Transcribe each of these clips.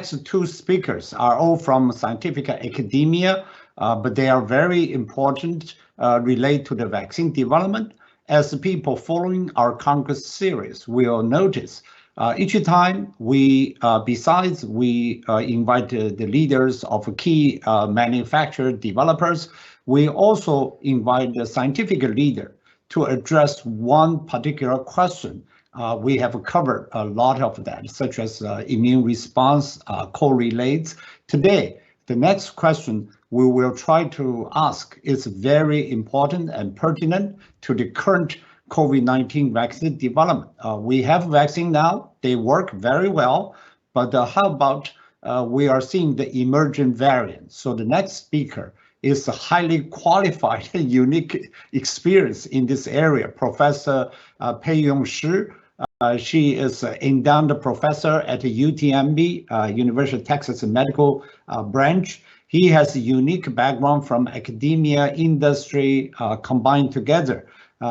next two speakers are all from scientific academia, but they are very important related to the vaccine development. As people following our Congress series will notice, each time we, besides we invite the leaders of key manufacturer developers, we also invite the scientific leader to address one particular question. We have covered a lot of that, such as immune response correlates. Today, the next question we will try to ask is very important and pertinent to the current COVID-19 vaccine development. We have vaccine now, they work very well, but how about we are seeing the emergent variants? So the next speaker is a highly qualified and unique experience in this area, Professor Yong. She is an endowed professor at the UTMB, University of Texas Medical Branch. He has a unique background from academia, industry combined together.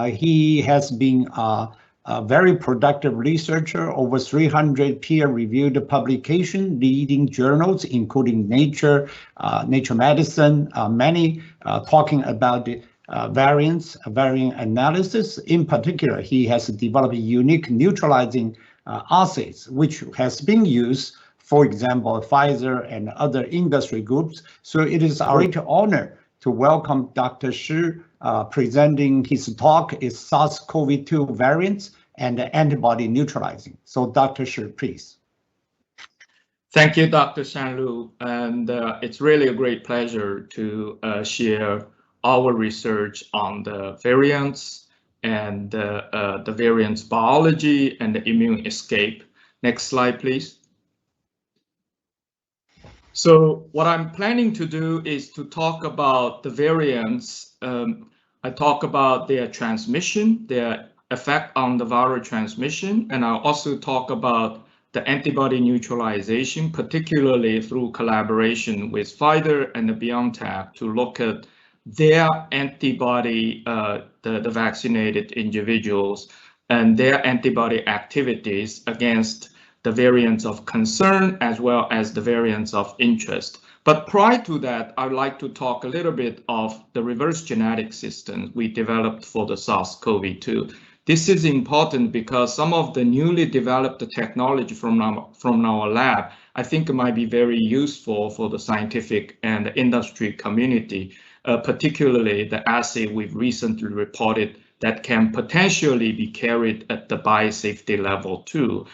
He has been a very productive researcher, over 300 peer-reviewed publications, leading journals, including Nature, Nature Medicine, many talking about the variant analysis. In particular, he has developed unique neutralizing assays, which has been used, for example, Pfizer and other industry groups. So it is our great honor to welcome Dr. Shi presenting his talk is SARS-CoV-2 variants and antibody neutralizing. So Dr. Shi, please. Thank you, Dr. Shan, and it's really a great pleasure to share our research on the variants and the variants biology and the immune escape. Next slide, please. So what I'm planning to do is to talk about the variants. I talk about their transmission, their effect on the viral transmission, and I'll also talk about the antibody neutralization, particularly through collaboration with Pfizer and the BioNTech to look at their antibody, the vaccinated individuals, and their antibody activities against the variants of concern as well as the variants of interest. But prior to that, I'd like to talk a little bit of the reverse genetic systems we developed for the SARS-CoV-2. This is important because some of the newly developed technology from our lab, I think it might be very useful for the scientific and the industry community, particularly the assay we've recently reported that can potentially be carried at the biosafety level 2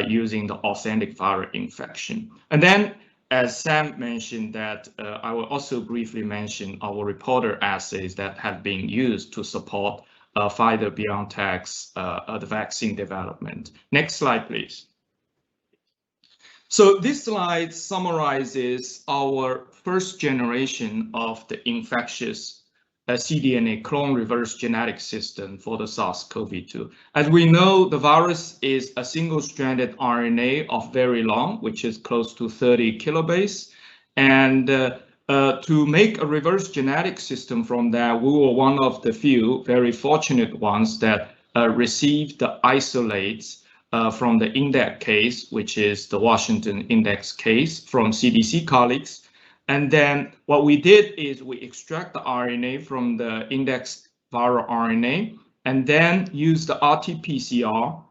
using the authentic viral infection. And then, as Sam mentioned, that I will also briefly mention our reporter assays that have been used to support Pfizer BioNTech's the vaccine development. Next slide, please. So this slide summarizes our first generation of the infectious cDNA clone reverse genetic system for the SARS-CoV-2. As we know, the virus is a single-stranded RNA of very long, which is close to 30 kilobase. And to make a reverse genetic system from that, we were one of the few very fortunate ones that received the isolates from the index case, which is the Washington index case from CDC colleagues. And then what we did is we extract the RNA from the index viral RNA and then use the RT-PCR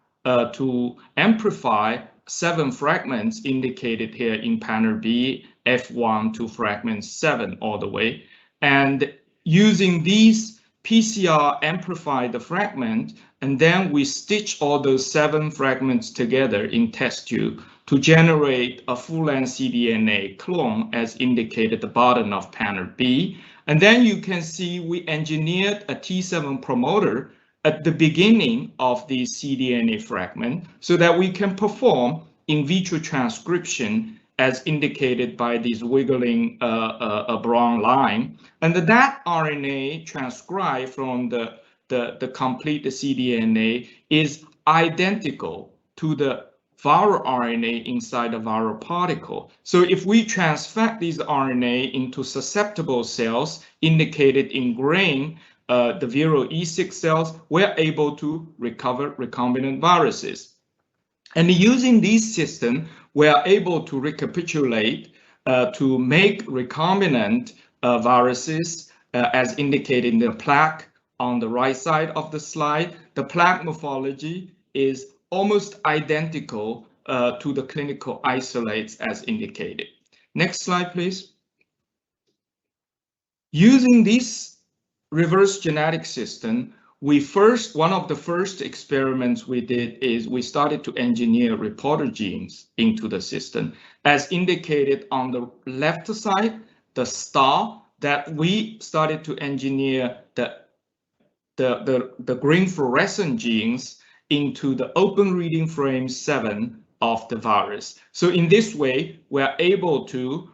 to amplify 7 fragments indicated here in panel B, F1 to fragment 7 all the way. And using these PCR amplify the fragment, and then we stitch all those 7 fragments together in test tube to generate a full-length cDNA clone as indicated at the bottom of panel B. And then you can see we engineered a T7 promoter at the beginning of the cDNA fragment so that we can perform in vitro transcription as indicated by this wiggling brown line. And that RNA transcribed from the complete cDNA is identical to the viral RNA inside the viral particle. So if we transfect these RNA into susceptible cells indicated in green, the viral E6 cells, we're able to recover recombinant viruses. And using this system, we are able to recapitulate to make recombinant viruses as indicated in the plaque on the right side of the slide. The plaque morphology is almost identical to the clinical isolates as indicated. Next slide, please. Using this reverse genetic system, one of the first experiments we did is we started to engineer reporter genes into the system. As indicated on the left side, the star that we started to engineer the green fluorescent genes into the open reading frame 7 of the virus. So in this way, we're able to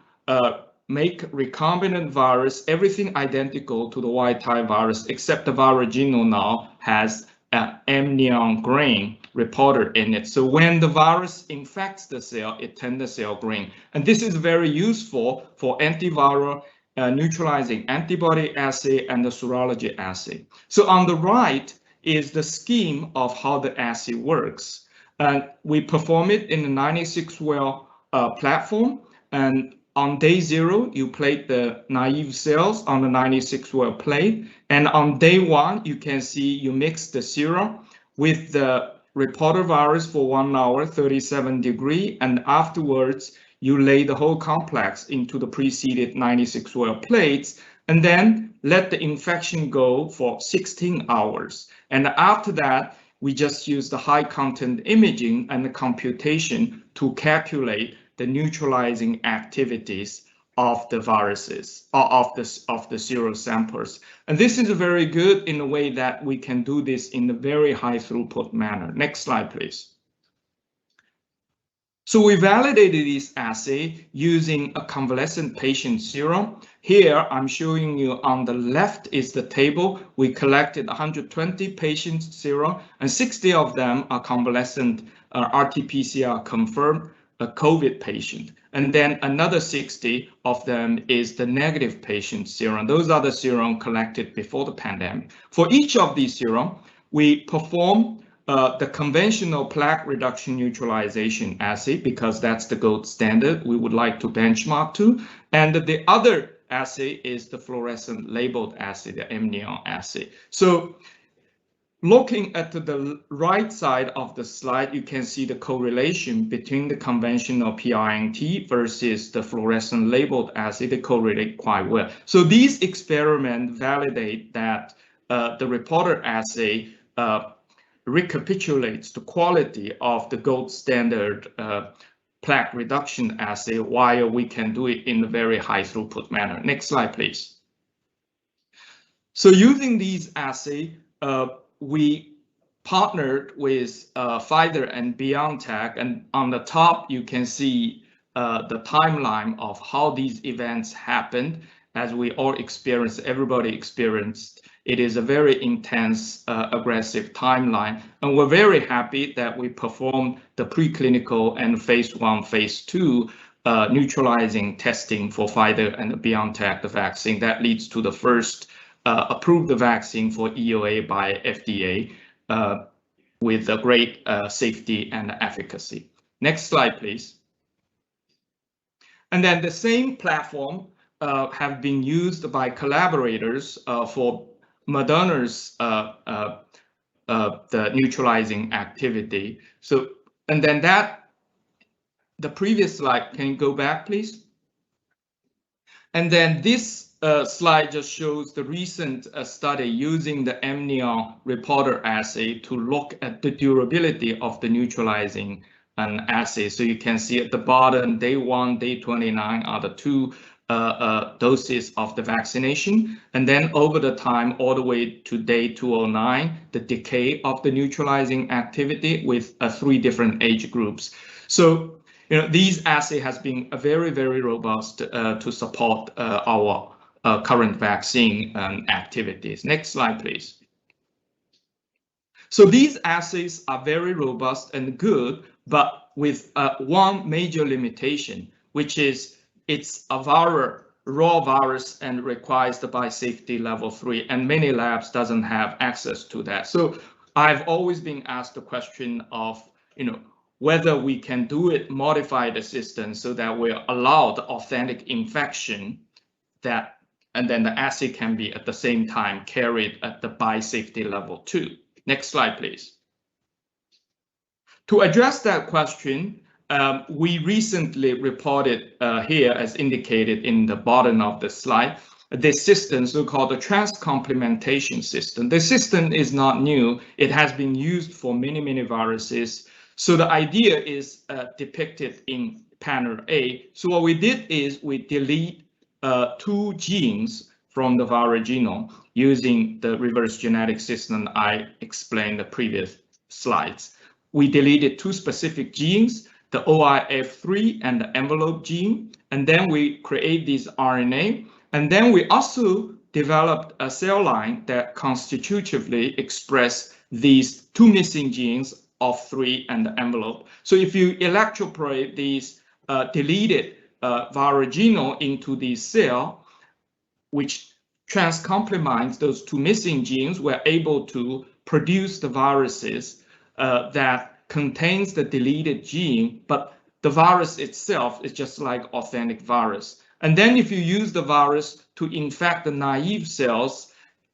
make recombinant virus, everything identical to the wild type virus, except the viral genome now has an amnion green reporter in it. So when the virus infects the cell, it turns the cell green. And this is very useful for antiviral neutralizing antibody assay and the serology assay. So on the right is the scheme of how the assay works. And we perform it in the 96-well platform. And on day 0, you plate the naive cells on the 96-well plate. And on day 1, you can see you mix the serum with the reporter virus for 1 hour, 37 degrees. And afterwards, you lay the whole complex into the preceded 96-well plates, and then let the infection go for 16 hours. And after that, we just use the high content imaging and the computation to calculate the neutralizing activities of the viruses, or of the sero samples. And this is very good in a way that we can do this in a very high throughput manner. Next slide, please. So we validated this assay using a convalescent patient serum. Here, I'm showing you on the left is the table. We collected 120 patients serum, and 60 of them are convalescent RT-PCR confirmed COVID patient. And then another 60 of them is the negative patient serum. Those are the serum collected before the pandemic. For each of these serum, we perform the conventional plaque reduction neutralization assay, because that's the gold standard we would like to benchmark to. And the other assay is the fluorescent labeled assay, the amnion assay. So looking at the right side of the slide, you can see the correlation between the conventional PRNT versus the fluorescent labeled assay. They correlate quite well. So these experiments validate that the reporter assay recapitulates the quality of the gold standard plaque reduction assay, while we can do it in a very high throughput manner. Next slide, please. So using these assays, we partnered with Pfizer and BioNTech, and on the top you can see the timeline of how these events happened. As we all experienced, everybody experienced, it is a very intense, aggressive timeline. And we're very happy that we performed the preclinical and phase 1, phase 2 neutralizing testing for Pfizer and the BioNTech, the vaccine. That leads to the first approved vaccine for EUA by FDA with a great safety and efficacy. Next slide, please. And then the same platform have been used by collaborators for Moderna's the neutralizing activity. So, and then the previous slide, can you go back, please? And then this slide just shows the recent study using the amnion reporter assay to look at the durability of the neutralizing assay. So you can see at the bottom, day 1, day 29 are the 2 doses of the vaccination, and then over the time all the way to day 209, the decay of the neutralizing activity with 3 different age groups. So these assay has been very, very robust to support our current vaccine activities. Next slide, please. So these assays are very robust and good, but with one major limitation, which is it's a raw virus and requires the biosafety level 3, and many labs doesn't have access to that. So I've always been asked the question of, whether we can do it, modify the system so that we allow the authentic infection that, and then the assay can be at the same time carried at the biosafety level 2. Next slide, please. To address that question, we recently reported here, as indicated in the bottom of the slide, this system, so-called the transcomplementation system. The system is not new. It has been used for many, many viruses. So the idea is depicted in panel A. So what we did is we delete 2 genes from the viral genome using the reverse genetic system I explained in the previous slides. We deleted 2 specific genes, the OIF3 and the envelope gene, and then we create these RNA. And then we also developed a cell line that constitutively express these 2 missing genes of 3 and the envelope. So if you electroporate these deleted viral genome into the cell, which transcomplements those 2 missing genes, we're able to produce the viruses that contains the deleted gene, but the virus itself is just like authentic virus. And then if you use the virus to infect the naive cells,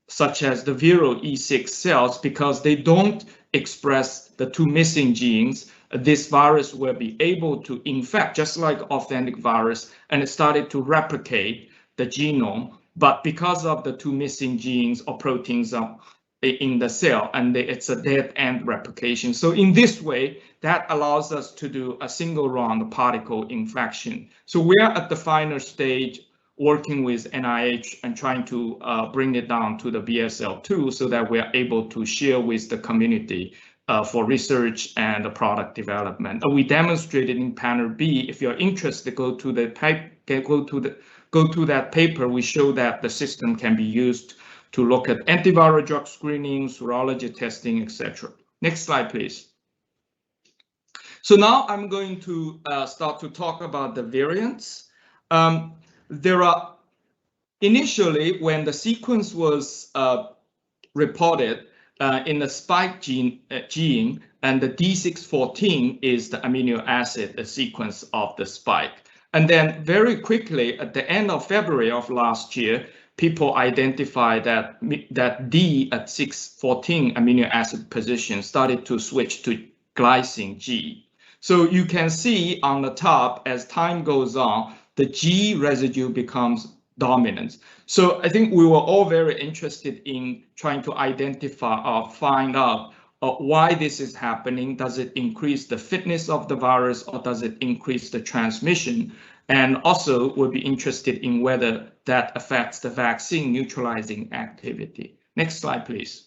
such as the viral E6 cells, because they don't express the 2 missing genes, this virus will be able to infect just like authentic virus, and it started to replicate the genome. But because of the 2 missing genes or proteins in the cell, and it's a dead end replication. So in this way, that allows us to do a single round particle infection. So we are at the final stage working with NIH and trying to bring it down to the BSL-2 so that we are able to share with the community for research and the product development. We demonstrated in panel B. If you're interested, go to that paper. We show that the system can be used to look at antiviral drug screening, serology testing, etc. Next slide, please. So now I'm going to start to talk about the variants. There are initially, when the sequence was reported in the spike gene, and the D614 is the amino acid sequence of the spike. And then very quickly, at the end of February of last year, people identified that D at 614 amino acid position started to switch to glycine G. So you can see on the top, as time goes on, the G residue becomes dominant. So I think we were all very interested in trying to identify or find out why this is happening. Does it increase the fitness of the virus, or does it increase the transmission? And also we'll be interested in whether that affects the vaccine neutralizing activity. Next slide, please.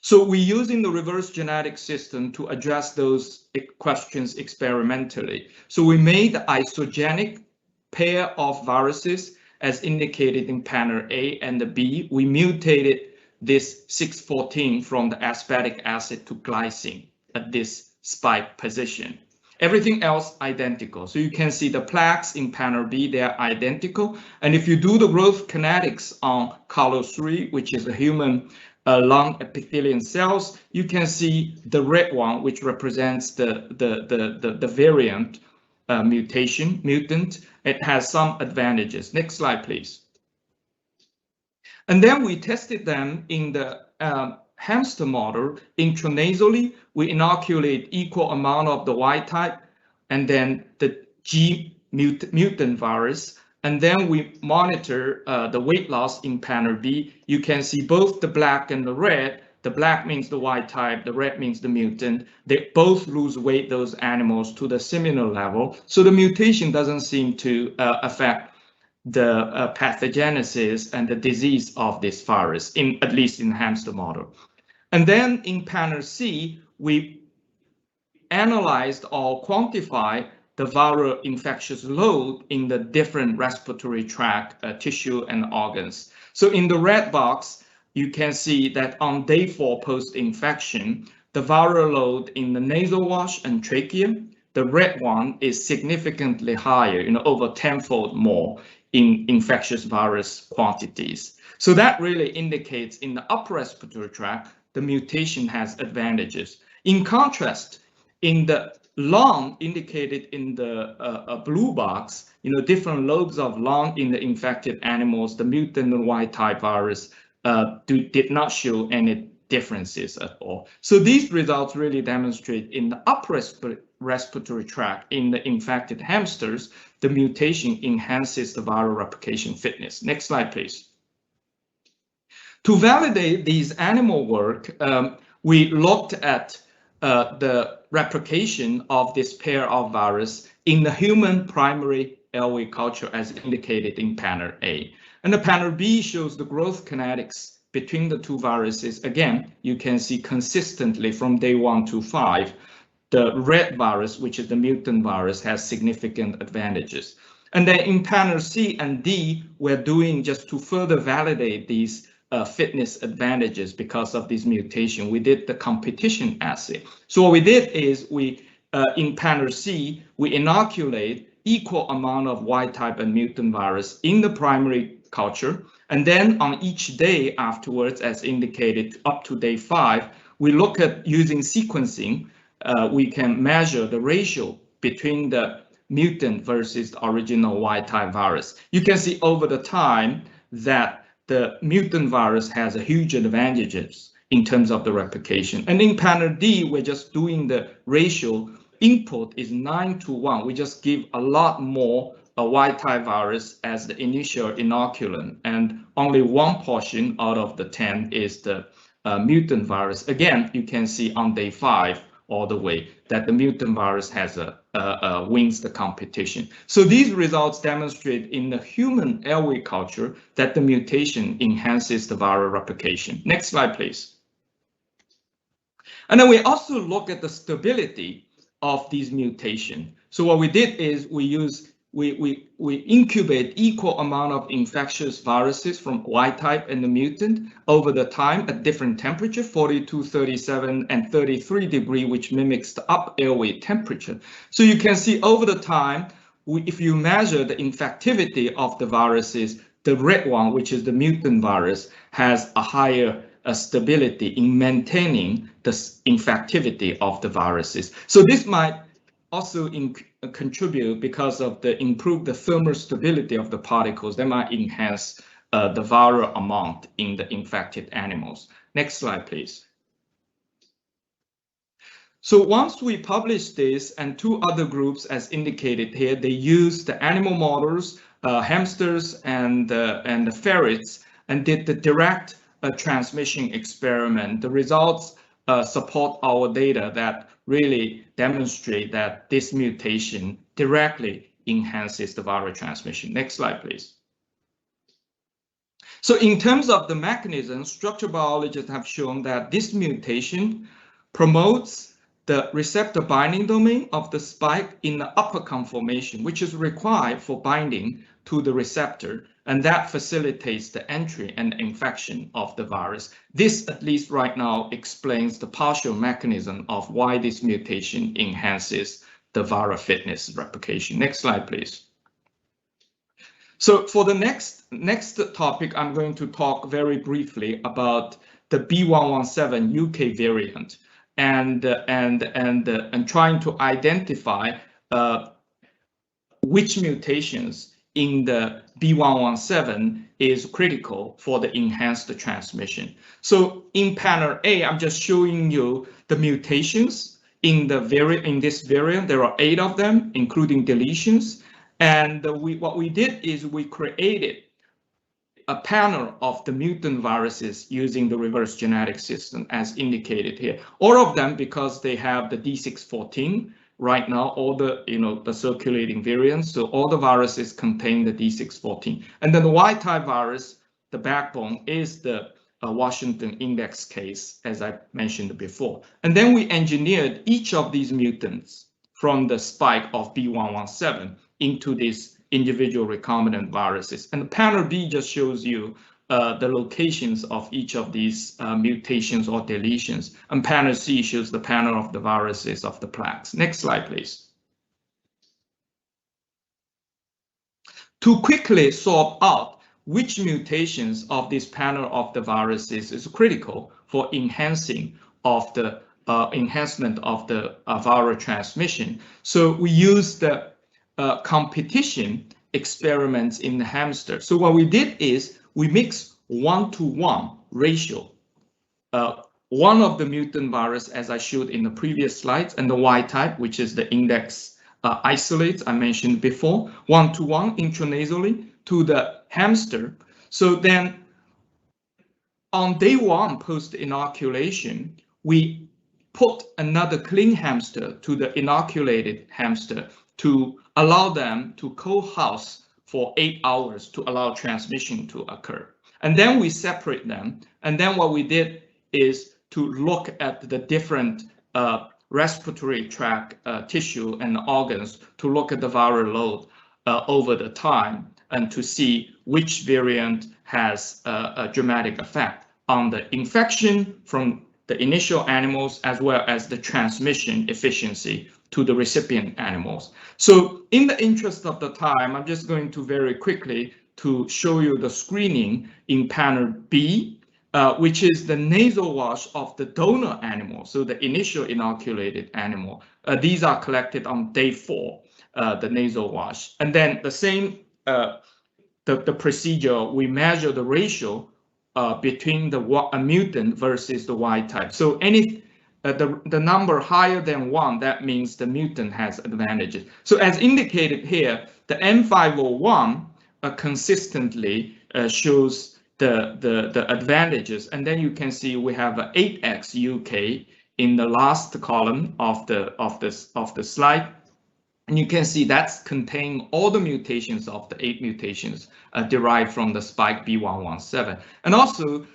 So we're using the reverse genetic system to address those questions experimentally. So we made the isogenic pair of viruses as indicated in panel A and the B. We mutated this 614 from the aspartic acid to glycine at this spike position. Everything else identical. So you can see the plaques in panel B, they're identical. And if you do the growth kinetics on Carlos 3, which is a human lung epithelial cells, you can see the red one, which represents the variant mutant. It has some advantages. Next slide, please. And then we tested them in the hamster model intranasally. We inoculate equal amount of the wild type and then the G mutant virus. And then we monitor the weight loss in panel B. You can see both the black and the red. The black means the wild type, the red means the mutant. They both lose weight, those animals, to the similar level. So the mutation doesn't seem to affect the pathogenesis and the disease of this virus, at least in the hamster model. And then in panel C, we analyzed or quantified the viral infectious load in the different respiratory tract tissue and organs. So in the red box, you can see that on day 4 post-infection, the viral load in the nasal wash and trachea, the red one is significantly higher, over 10-fold more in infectious virus quantities. So that really indicates in the upper respiratory tract, the mutation has advantages. In contrast, in the lung indicated in the blue box, different lobes of lung in the infected animals, the mutant and wild type virus did not show any differences at all. So these results really demonstrate in the upper respiratory tract in the infected hamsters, the mutation enhances the viral replication fitness. Next slide, please. To validate these animal work, we looked at the replication of this pair of virus in the human primary airway culture as indicated in panel A. And the panel B shows the growth kinetics between the two viruses. Again, you can see consistently from day 1 to 5, the red virus, which is the mutant virus, has significant advantages. And then in panel C and D, we're doing just to further validate these fitness advantages because of this mutation. We did the competition assay. So what we did is we, in panel C, we inoculate equal amount of wild type and mutant virus in the primary culture. And then on each day afterwards, as indicated up to day 5, we look at using sequencing, we can measure the ratio between the mutant versus the original wild type virus. You can see over the time that the mutant virus has a huge advantages in terms of the replication. And in panel D, we're just doing the ratio. Input is 9:1. We just give a lot more a wild type virus as the initial inoculant, and only one portion out of the 10 is the mutant virus. Again, you can see on day 5 all the way that the mutant virus has wins the competition. So these results demonstrate in the human airway culture that the mutation enhances the viral replication. Next slide, please. And then we also look at the stability of these mutations. So what we did is we incubate equal amount of infectious viruses from wild type and the mutant over the time at different temperature, 42, 37, and 33 degrees, which mimics the upper airway temperature. So you can see over the time, if you measure the infectivity of the viruses, the red one, which is the mutant virus, has a higher stability in maintaining the infectivity of the viruses. So this might also contribute because of the improved the thermal stability of the particles that might enhance the viral amount in the infected animals. Next slide, please. So once we published this, and 2 other groups as indicated here, they used the animal models, hamsters and the ferrets, and did the direct transmission experiment. The results support our data that really demonstrate that this mutation directly enhances the viral transmission. Next slide, please. So in terms of the mechanism, structural biologists have shown that this mutation promotes the receptor binding domain of the spike in the upper conformation, which is required for binding to the receptor, and that facilitates the entry and infection of the virus. This, at least right now, explains the partial mechanism of why this mutation enhances the viral fitness replication. Next slide, please. So for the next topic, I'm going to talk very briefly about the B117 UK variant and trying to identify which mutations in the B117 is critical for the enhanced transmission. So in panel A, I'm just showing you the mutations in this variant. There are 8 of them, including deletions. And what we did is we created a panel of the mutant viruses using the reverse genetic system as indicated here. All of them because they have the D614 right now, all the the circulating variants. So all the viruses contain the D614. And then the wild type virus, the backbone is the Washington index case, as I mentioned before. And then we engineered each of these mutants from the spike of B117 into these individual recombinant viruses. And panel B just shows you the locations of each of these mutations or deletions. And panel C shows the panel of the viruses of the plaques. Next slide, please. To quickly sort out which mutations of this panel of the viruses is critical for enhancing of the enhancement of the viral transmission. So we use the competition experiments in the hamster. So what we did is we mix 1-to-1 ratio. One of the mutant virus, as I showed in the previous slides, and the Y type, which is the index isolates I mentioned before, 1-to-1 intranasally to the hamster. So then on day 1 post inoculation, we put another clean hamster to the inoculated hamster to allow them to co-house for 8 hours to allow transmission to occur. And then we separate them. And then what we did is to look at the different respiratory tract tissue and organs to look at the viral load over the time and to see which variant has a dramatic effect on the infection from the initial animals as well as the transmission efficiency to the recipient animals. So in the interest of the time, I'm just going to very quickly to show you the screening in panel B, which is the nasal wash of the donor animal, so the initial inoculated animal. These are collected on day 4, the nasal wash. And then the same, the procedure, we measure the ratio between the mutant versus the wild type. So any the number higher than 1, that means the mutant has advantages. So as indicated here, the M501 consistently shows the advantages, and then you can see we have 8x UK in the last column of the slide. And you can see that's containing all the mutations of the 8 mutations derived from the spike B117. And also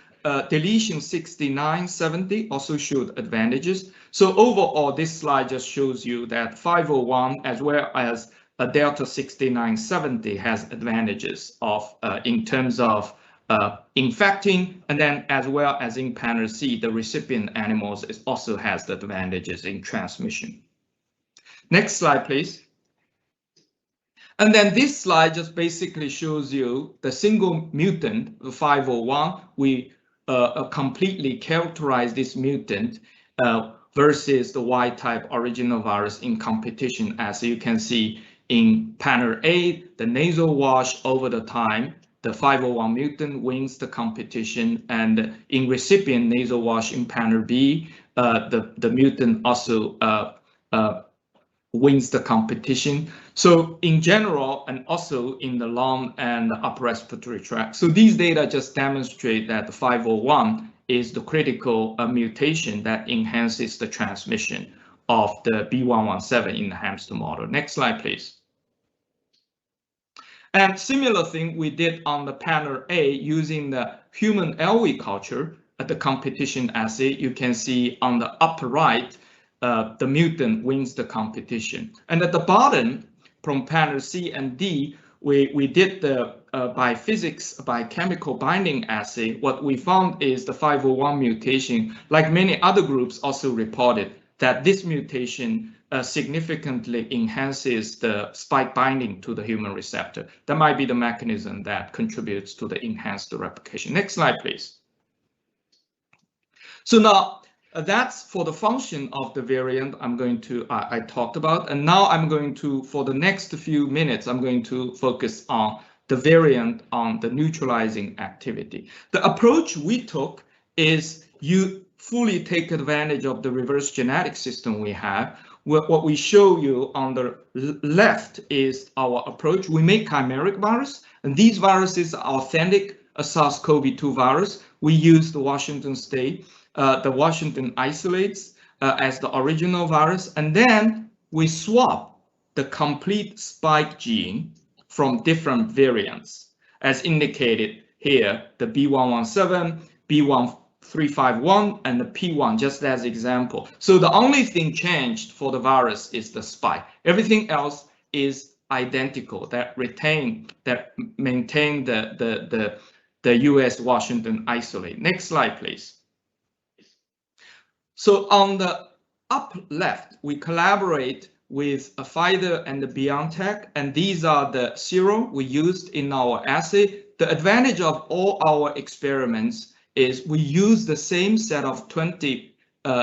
deletion 6970 also showed advantages. So overall, this slide just shows you that 501 as well as Delta 6970 has advantages of in terms of infecting, and then as well as in panel C, the recipient animals also has the advantages in transmission. Next slide, please. And then this slide just basically shows you the single mutant, the 501. We completely characterize this mutant versus the wild type original virus in competition. As you can see in panel A, the nasal wash over the time, the 501 mutant wins the competition, and in recipient nasal wash in panel B, the mutant also wins the competition. So in general, and also in the lung and the upper respiratory tract. So these data just demonstrate that the 501 is the critical mutation that enhances the transmission of the B117 in the hamster model. Next slide, please. And similar thing we did on the panel A using the human LV culture at the competition assay. You can see on the upper right, the mutant wins the competition. And at the bottom, from panel C and D, we did the by chemical binding assay. What we found is the 501 mutation, like many other groups also reported, that this mutation significantly enhances the spike binding to the human receptor. That might be the mechanism that contributes to the enhanced replication. Next slide, please. So now that's for the function of the variant I talked about. And now I'm going to, for the next few minutes, I'm going to focus on the variant on the neutralizing activity. The approach we took is you fully take advantage of the reverse genetic system we have. What we show you on the left is our approach. We make chimeric virus, and these viruses are authentic SARS-CoV-2 virus. We use the Washington state, the Washington isolates as the original virus, and then we swap the complete spike gene from different variants, as indicated here, the B117, B1351, and the P1, just as example. So the only thing changed for the virus is the spike. Everything else is identical, that maintain the US Washington isolate. Next slide, please. So on the up left, we collaborate with Pfizer and the BioNTech, and these are the serum we used in our assay. The advantage of all our experiments is we use the same set of 20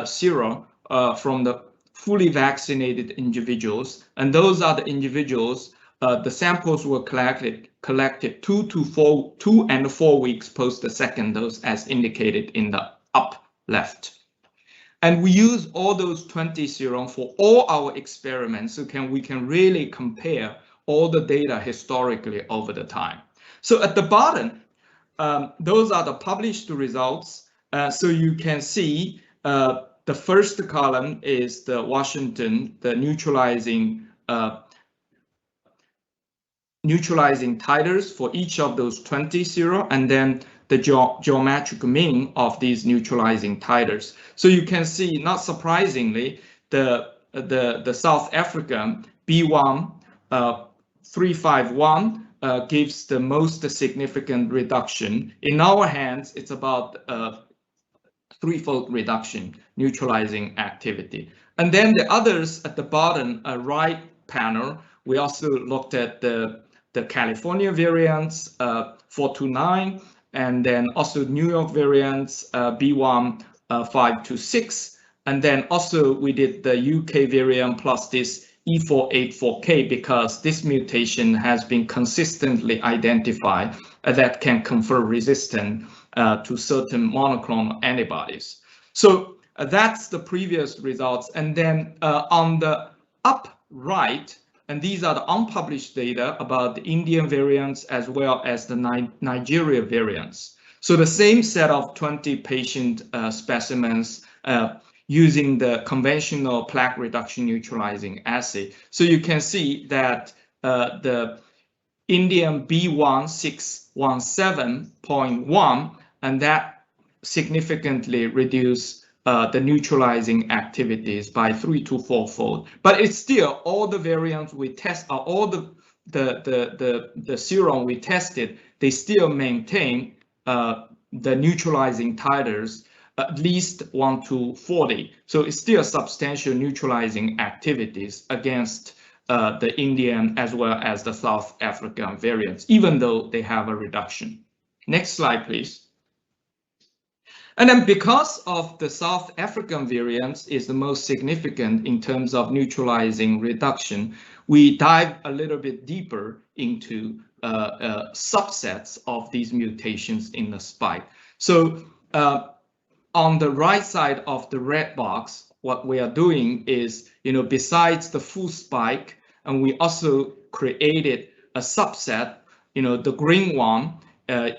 serum from the fully vaccinated individuals, and those are the individuals. The samples were collected 2 and 4 weeks post the second dose, as indicated in the up left. And we use all those 20 serum for all our experiments, so we can really compare all the data historically over the time. So at the bottom, those are the published results. So you can see the first column is the Washington, the neutralizing titers for each of those 20 serum, and then the geometric mean of these neutralizing titers. So you can see, not surprisingly, the South African B1351 gives the most significant reduction. In our hands, it's about threefold reduction neutralizing activity. And then the others at the bottom right panel, we also looked at the California variants, 429, and then also New York variants, B1526, and then also we did the UK variant plus this E484K, because this mutation has been consistently identified that can confer resistance to certain monoclonal antibodies. So that's the previous results. And then on the up right, and these are the unpublished data about the Indian variants as well as the Nigeria variants. So the same set of 20 patient specimens using the conventional plaque reduction neutralizing assay. So you can see that the Indian B1617.1, and that significantly reduced the neutralizing activities by 3 to 4-fold. But it's still all the variants we test, all the serum we tested, they still maintain the neutralizing titers at least 1 to 40. So it's still substantial neutralizing activities against the Indian as well as the South African variants, even though they have a reduction. Next slide, please. And then because of the South African variants is the most significant in terms of neutralizing reduction, we dive a little bit deeper into subsets of these mutations in the spike. So on the right side of the red box, what we are doing is, besides the full spike, and we also created a subset, the green one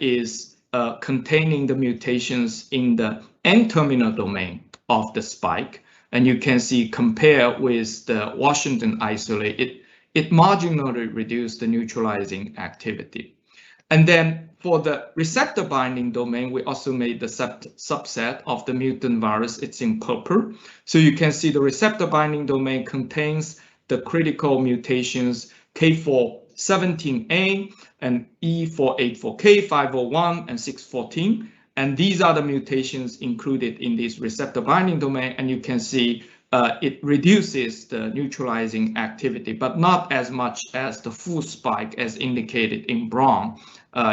is containing the mutations in the N-terminal domain of the spike. And you can see, compare with the Washington isolate, it marginally reduced the neutralizing activity. And then for the receptor binding domain, we also made the subset of the mutant virus. It's in purple. So you can see the receptor binding domain contains the critical mutations K417A and E484K, 501 and 614. And these are the mutations included in this receptor binding domain. And you can see it reduces the neutralizing activity, but not as much as the full spike as indicated in brown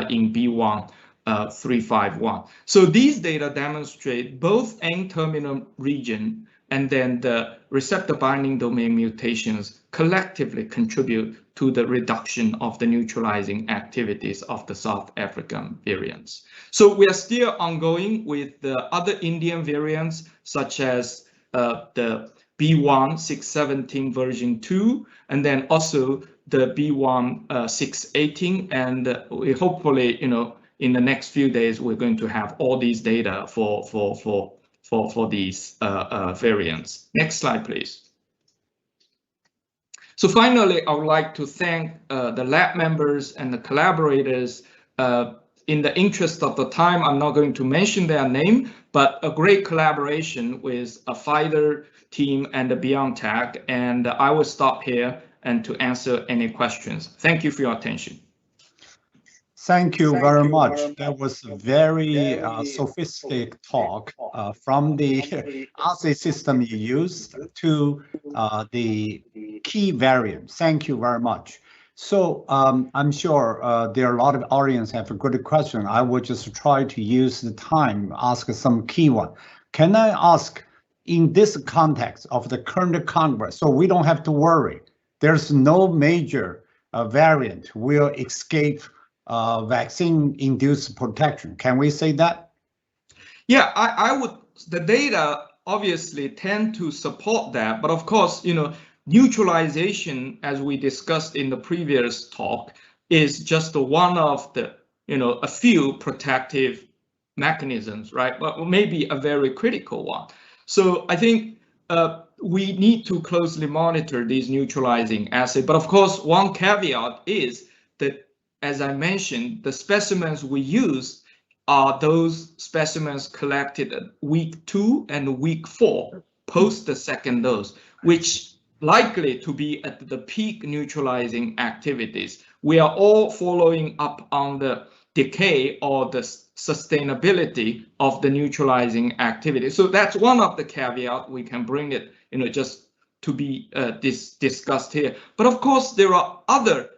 in B1351. So these data demonstrate both N-terminal region and then the receptor binding domain mutations collectively contribute to the reduction of the neutralizing activities of the South African variants. So we are still ongoing with the other Indian variants, such as the B1617 version 2, and then also the B1618, and we hopefully, in the next few days, we're going to have all these data for these variants. Next slide, please. So finally, I would like to thank the lab members and the collaborators. In the interest of the time, I'm not going to mention their name, but a great collaboration with a Pfizer team and the BioNTech. And I will stop here and to answer any questions. Thank you for your attention. Thank you very much. That was a very sophisticated talk from the assay system you used to the key variants. Thank you very much. So I'm sure there are a lot of audience have a good question. I will just try to use the time, ask some key one. Can I ask in this context of the current Congress, so we don't have to worry. There's no major variant will escape vaccine-induced protection. Can we say that? Yeah, I would. The data obviously tend to support that, but of course, neutralization, as we discussed in the previous talk, is just one of the, a few protective mechanisms, right? But maybe a very critical one. So I think we need to closely monitor these neutralizing assays. But of course, one caveat is that, as I mentioned, the specimens we use are those specimens collected at week 2 and week 4 post the second dose, which likely to be at the peak neutralizing activities. We are all following up on the decay or the sustainability of the neutralizing activity. So that's one of the caveats. We can bring it, just to be discussed here. But of course, there are other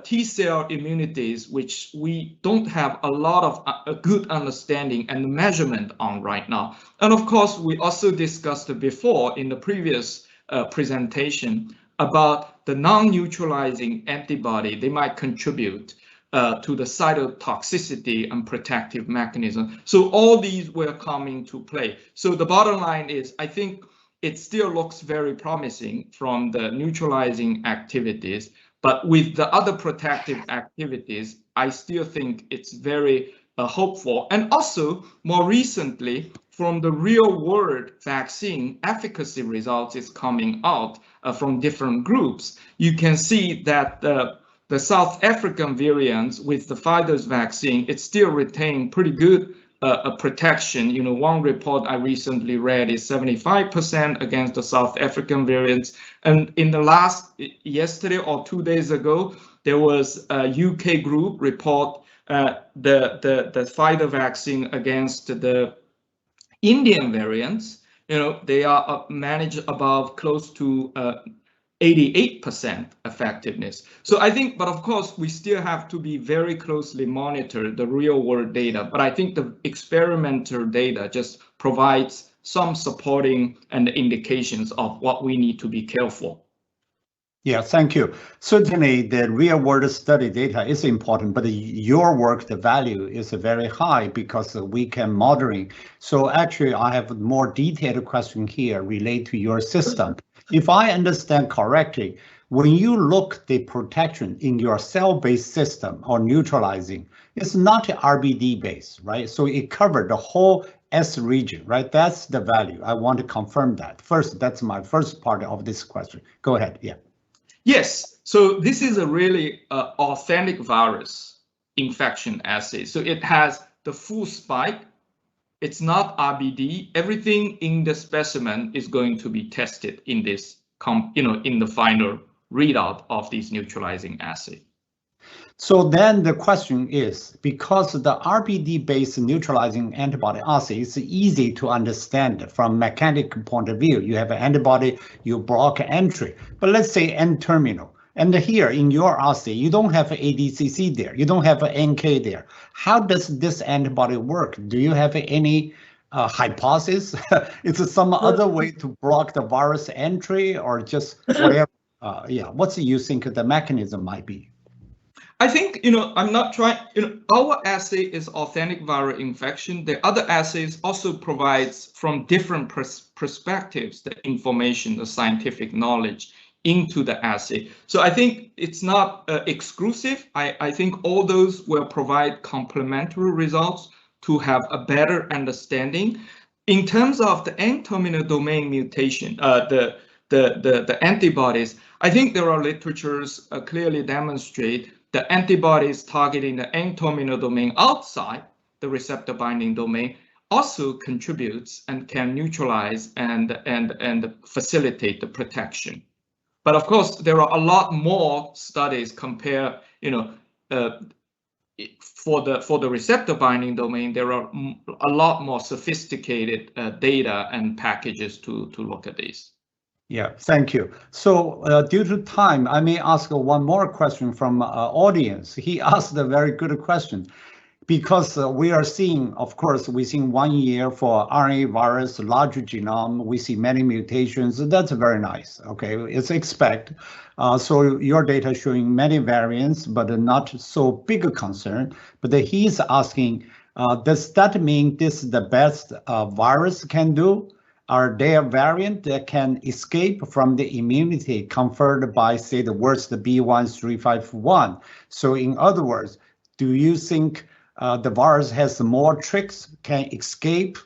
T-cell immunities which we don't have a lot of a good understanding and measurement on right now. And of course, we also discussed before in the previous presentation about the non-neutralizing antibody. They might contribute to the cytotoxicity and protective mechanism. So all these will come into play. So the bottom line is, I think it still looks very promising from the neutralizing activities, but with the other protective activities, I still think it's very hopeful. And also, more recently, from the real-world vaccine efficacy results is coming out from different groups. You can see that the South African variants with the Pfizer's vaccine, it still retained pretty good protection. One report I recently read is 75% against the South African variants. And in the yesterday or 2 days ago, there was a UK group report the Pfizer vaccine against the Indian variants. They are managed above close to 88% effectiveness. So I think, but of course, we still have to be very closely monitor the real world data. But I think the experimental data just provides some supporting and indications of what we need to be careful. Yeah, thank you. Certainly, the real world study data is important, but your work, the value is very high because we can modeling. So actually, I have a more detailed question here related to your system. If I understand correctly, when you look the protection in your cell-based system or neutralizing, it's not RBD based, right? So it covered the whole S region, right? That's the value. I want to confirm that. First, that's my first part of this question. Go ahead, yeah. Yes, so this is a really authentic virus infection assay. So it has the full spike. It's not RBD. Everything in the specimen is going to be tested in this, in the final readout of this neutralizing assay. So then the question is, because the RBD-based neutralizing antibody assay is easy to understand from mechanical point of view. You have an antibody, you block entry. But let's say N-terminal. And here in your assay, you don't have ADCC there. You don't have an NK there. How does this antibody work? Do you have any hypothesis? Is it some other way to block the virus entry or just whatever? What do you think the mechanism might be? I think, I'm not trying, our assay is authentic viral infection. The other assays also provides from different perspectives, the information, the scientific knowledge into the assay. So I think it's not exclusive. I think all those will provide complementary results to have a better understanding. In terms of the N-terminal domain mutation, the antibodies, I think there are literatures clearly demonstrate the antibodies targeting the N-terminal domain outside the receptor binding domain also contributes and can neutralize and facilitate the protection. But of course, there are a lot more studies compare, for the receptor binding domain, there are a lot more sophisticated data and packages to look at these. Yeah, thank you. So due to time, I may ask one more question from audience. He asked a very good question. because we are seeing, of course, within 1 year for RNA virus, larger genome, we see many mutations. That's very nice. Okay, it's expect. So your data showing many variants, but not so big a concern. But he's asking, does that mean this is the best virus can do? Are there variants that can escape from the immunity conferred by, say, the worst B1351? So in other words, do you think the virus has more tricks, can escape?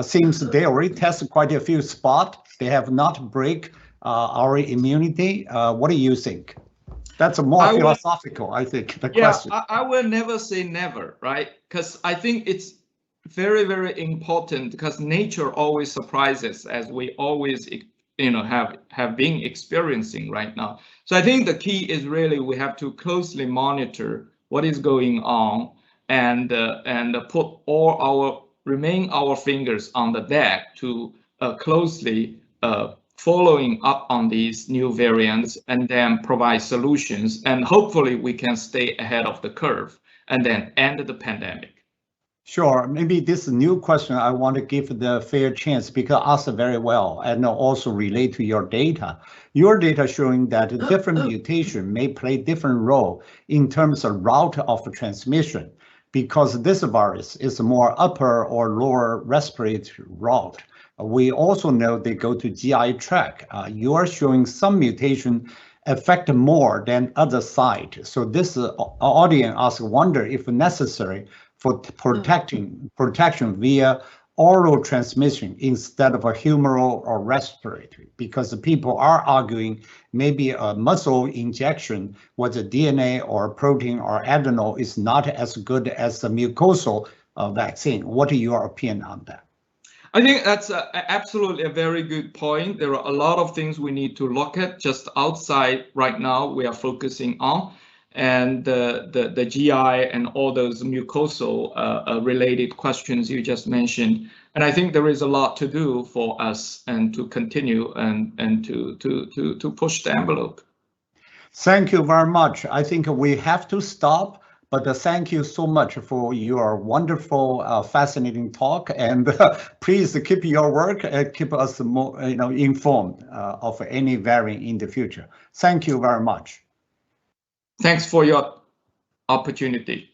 Seems they already tested quite a few spots. They have not break our immunity. What do you think? That's a more philosophical, I think, the question. I will never say never, right? Because I think it's very, very important because nature always surprises, as we always, have been experiencing right now. So I think the key is really we have to closely monitor what is going on and put remain our fingers on the deck to closely following up on these new variants and then provide solutions, and hopefully we can stay ahead of the curve and then end the pandemic. Sure. Maybe this new question I want to give the fair chance because asked very well and also relate to your data. Your data showing that different mutation may play different role in terms of route of transmission because this virus is more upper or lower respiratory route. We also know they go to GI tract. You are showing some mutation affect more than other site. So this audience wonder if necessary for protection via oral transmission instead of a humoral or respiratory, because the people are arguing maybe a muscle injection with a DNA or protein or adenol is not as good as the mucosal vaccine. What are your opinion on that? I think that's absolutely a very good point. There are a lot of things we need to look at just outside right now we are focusing on. And the GI and all those mucosal related questions you just mentioned. And I think there is a lot to do for us and to continue and to push the envelope. Thank you very much. I think we have to stop, but thank you so much for your wonderful, fascinating talk. And please keep your work and keep us more, informed of any variant in the future. Thank you very much. Thanks for your opportunity.